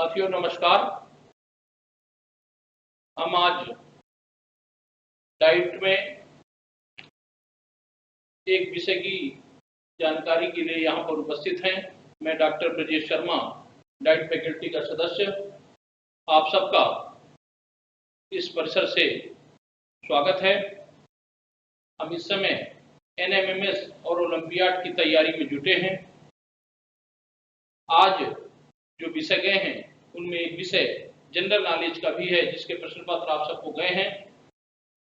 साथियों नमस्कार। हम आज डाइट में एक विषय की जानकारी के लिए यहाँ पर उपस्थित हैं। मैं doctor Brajesh Sharma, diet faculty का सदस्य, आप सबका इस परिसर से स्वागत है। हम इस समय NMMS और ओलंपियाड की तैयारी में जुटे हैं। आज जो विषय गए हैं उनमें एक विषय जनरल नॉलेज का भी है, जिसके प्रश्न पत्र आप सबको गए हैं।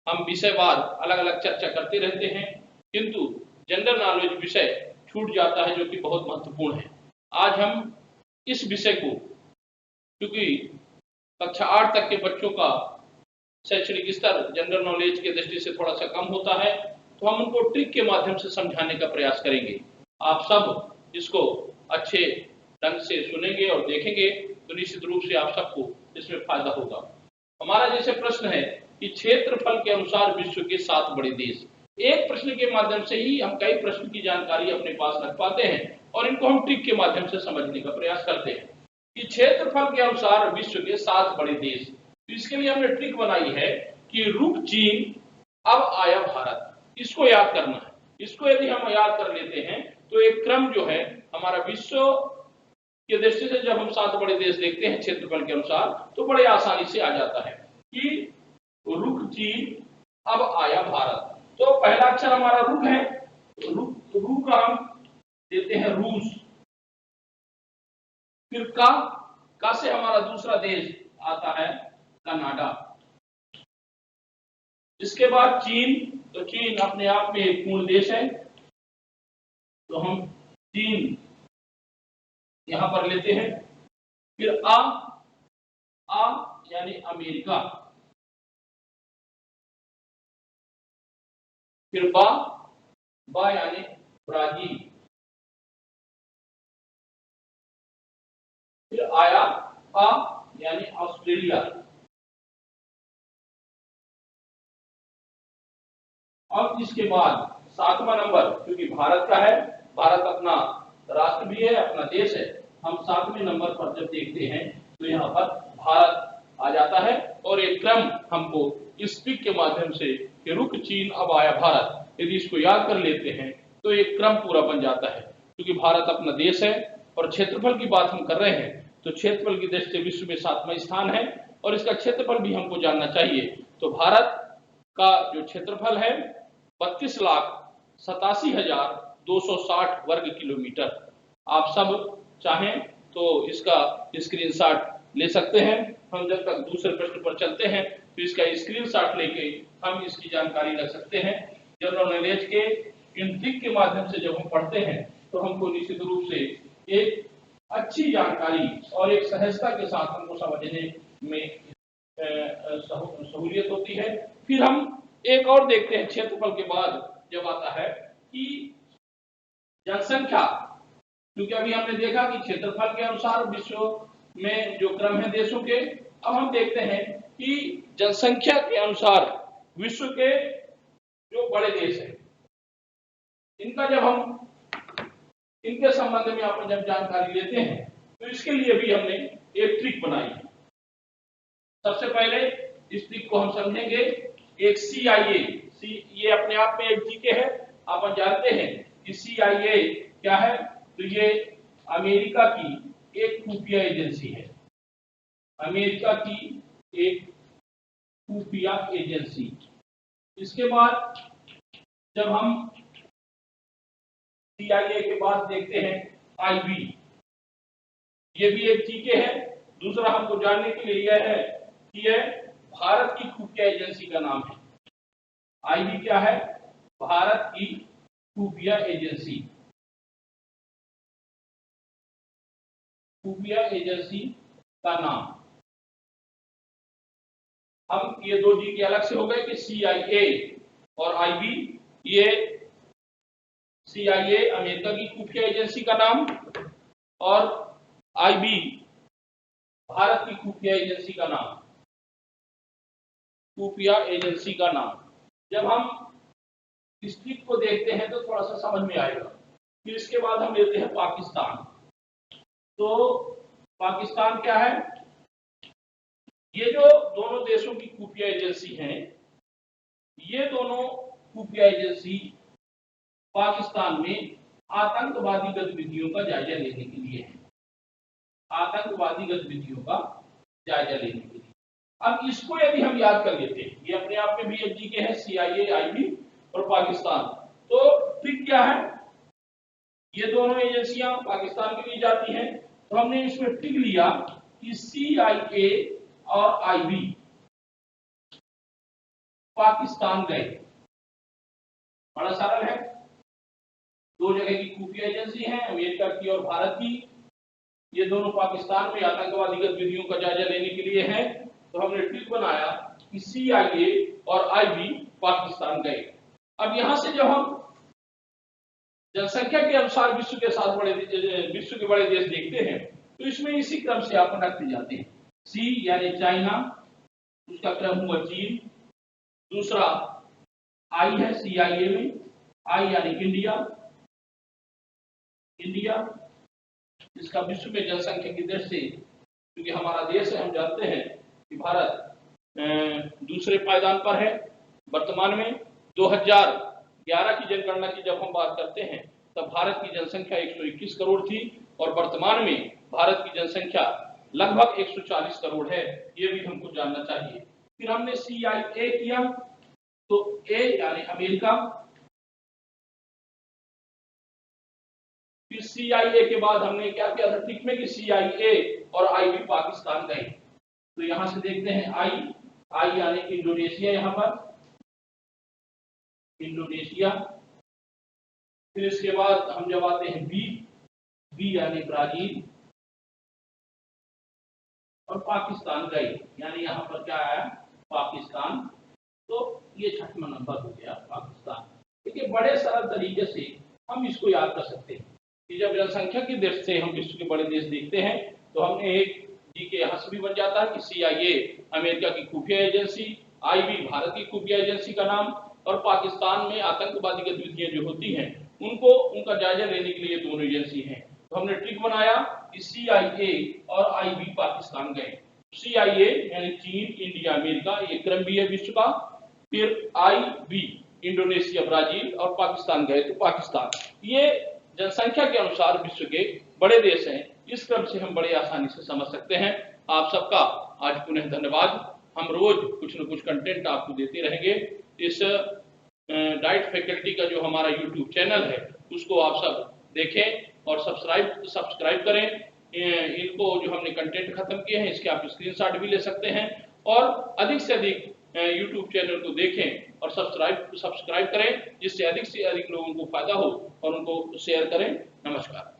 हम विषयवार अलग अलग चर्चा करते रहते हैं, किंतु जनरल नॉलेज विषय छूट जाता है, जो कि बहुत महत्वपूर्ण है। आज हम इस विषय को, क्योंकि कक्षा 8 तक के बच्चों का शैक्षणिक स्तर जनरल नॉलेज के दृष्टि से थोड़ा सा कम होता है, तो हम उनको ट्रिक के माध्यम से समझाने का प्रयास करेंगे। आप सब इसको अच्छे ढंग से सुनेंगे और देखेंगे तो निश्चित रूप से आप सबको इसमें फायदा होगा। हमारा जैसे प्रश्न है कि क्षेत्रफल के अनुसार विश्व के 7 बड़े देश। एक प्रश्न के माध्यम से ही हम कई प्रश्न की जानकारी अपने पास रख पाते हैं और इनको हम ट्रिक के माध्यम से समझने का प्रयास करते हैं कि क्षेत्रफल के अनुसार विश्व के 7 बड़े देश। तो इसके लिए हमने ट्रिक बनाई है कि रुक चीन अब आया भारत। इसको याद करना है। इसको यदि हम याद कर लेते हैं तो एक क्रम जो है हमारा विश्व के दृष्टि से, जब हम 7 बड़े देश देखते हैं क्षेत्रफल के अनुसार, तो बड़े आसानी से आ जाता है कि रुक चीन अब आया भारत। तो पहला अक्षर हमारा रुक है, रू का हम देते हैं रूस। फिर का से हमारा दूसरा देश आता है कनाडा। इसके बाद चीन, तो चीन अपने आप में एक पूर्ण देश है, तो हम चीन यहां पर लेते हैं। फिर आ यानी अमेरिका। फिर बा यानी ब्राजील। फिर आया आ यानी ऑस्ट्रेलिया। अब इसके बाद 7वां नंबर, क्योंकि भारत का है, भारत अपना राष्ट्र भी है, अपना देश है, हम 7वें नंबर पर जब देखते हैं तो यहाँ पर भारत आ जाता है। और एक क्रम हमको इस ट्रिक के माध्यम से कि रुक चीन अब आया भारत, यदि इसको याद कर लेते हैं तो एक क्रम पूरा बन जाता है। क्योंकि भारत अपना देश है और क्षेत्रफल की बात हम कर रहे हैं, तो क्षेत्रफल की दृष्टि से विश्व में 7वां स्थान है और इसका क्षेत्रफल भी हमको जानना चाहिए। तो भारत का जो क्षेत्रफल है 32,87,260 वर्ग किलोमीटर। आप सब चाहें तो इसका स्क्रीनशॉट ले सकते हैं। हम जब तक दूसरे प्रश्न पर चलते हैं तो इसका स्क्रीनशॉट लेके हम इसकी जानकारी रख सकते हैं। जनरल नॉलेज के इन ट्रिक के माध्यम से जब हम पढ़ते हैं तो हमको निश्चित रूप से एक अच्छी जानकारी और एक सहजता के साथ हमको समझने में सहूलियत होती है। फिर हम एक और देखते हैं, क्षेत्रफल के बाद जब आता है कि जनसंख्या, क्योंकि अभी हमने देखा कि क्षेत्रफल के अनुसार विश्व में जो क्रम है देशों के, अब हम देखते हैं कि जनसंख्या के अनुसार विश्व के जो बड़े देश हैं, इनका जब हम इनके संबंध में आप जब जानकारी लेते हैं तो इसके लिए भी हमने एक ट्रिक बनाई है। सबसे पहले इस ट्रिक को हम समझेंगे। एक CIA, ये अपने आप में एक जीके है। आप जानते हैं कि CIA क्या है, तो ये अमेरिका की एक खुफिया एजेंसी है। अमेरिका की एक खुफिया एजेंसी। इसके बाद जब हम CIA के बाद देखते हैं IB, ये भी एक जीके है। दूसरा हमको जानने के लिए यह है कि यह भारत की खुफिया एजेंसी का नाम है। IB क्या है? भारत की खुफिया एजेंसी। खुफिया एजेंसी का नाम। हम ये दो जीके अलग से हो गए कि CIA और IB। ये CIA अमेरिका की खुफिया एजेंसी का नाम और IB भारत की खुफिया एजेंसी का नाम। खुफिया एजेंसी का नाम। जब हम इस ट्रिक को देखते हैं तो थोड़ा सा समझ में आएगा। फिर इसके बाद हम लेते हैं पाकिस्तान। तो पाकिस्तान क्या है? ये जो दोनों देशों की खुफिया एजेंसी हैं, ये दोनों खुफिया एजेंसी पाकिस्तान में आतंकवादी गतिविधियों का जायजा लेने के लिए है। आतंकवादी गतिविधियों का जायजा लेने के लिए। अब इसको यदि हम याद कर लेते हैं, ये अपने आप में भी एक जी के है, CIA, IB और पाकिस्तान, तो ट्रिक क्या है? ये दोनों एजेंसियां पाकिस्तान के लिए जाती हैं, तो हमने इसमें ट्रिक लिया कि CIA और IB पाकिस्तान गए। बड़ा सरल है, दो जगह की खुफिया एजेंसी है, अमेरिका की और भारत की। ये दोनों पाकिस्तान में आतंकवादी गतिविधियों का जायजा लेने के लिए हैं, तो हमने ट्रिक बनाया कि CIA और IB पाकिस्तान गए। अब यहां से जब हम जनसंख्या के अनुसार विश्व के बड़े देश देखते हैं, तो इसमें इसी क्रम से आप रखते जाते हैं। C यानी चाइना, उसका क्रम हुआ चीन, दूसरा I है CIA में, I यानी इंडिया, इसका विश्व में जनसंख्या की दृष्टि से, क्योंकि हमारा देश है, हम जानते हैं कि भारत दूसरे पायदान पर है। वर्तमान में 2011 की जनगणना की जब हम बात करते हैं, तब भारत की जनसंख्या 121 करोड़ थी और वर्तमान में भारत की जनसंख्या लगभग 140 करोड़ है। ये भी हमको जानना चाहिए। फिर हमने CIA किया, तो A यानी अमेरिका, फिर CIA के बाद हमने क्या किया था ट्रिक में कि CIA और IB पाकिस्तान गए। तो यहां से देखते हैं I यानी इंडोनेशिया, यहां पर इंडोनेशिया। फिर इसके बाद हम जब आते हैं B यानी ब्राजील, और पाकिस्तान गए, यानी यहां पर क्या आया? पाकिस्तान। तो ये 6वां नंबर हो गया पाकिस्तान। देखिए, बड़े सरल तरीके से हम इसको याद कर सकते हैं कि जब जनसंख्या की दृष्टि से हम विश्व के बड़े देश देखते हैं, तो हमने एक जी के यहाँ से भी बन जाता है कि CIA अमेरिका की खुफिया एजेंसी, IB भारत की खुफिया एजेंसी का नाम, और पाकिस्तान में आतंकवादी गतिविधियां जो होती हैं उनका जायजा लेने के लिए दोनों एजेंसी हैं। तो हमने ट्रिक बनाया कि CIA और IB पाकिस्तान गए। CIA यानी चीन, इंडिया, अमेरिका, ये क्रम भी है विश्व का। फिर IB इंडोनेशिया, ब्राजील, और पाकिस्तान गए तो पाकिस्तान। ये जनसंख्या के अनुसार विश्व के बड़े देश हैं। इस क्रम से हम बड़े आसानी से समझ सकते हैं। आप सबका आज पुनः धन्यवाद। हम रोज कुछ न कुछ कंटेंट आपको देते रहेंगे। इस डाइट फैकल्टी का जो हमारा YouTube चैनल है, उसको आप सब देखें और सब्सक्राइब करें। इनको जो हमने कंटेंट खत्म किए हैं, इसके आप स्क्रीनशॉट भी ले सकते हैं, और अधिक से अधिक YouTube चैनल को देखें और सब्सक्राइब करें, जिससे अधिक से अधिक लोगों को फायदा हो, और उनको शेयर करें। नमस्कार।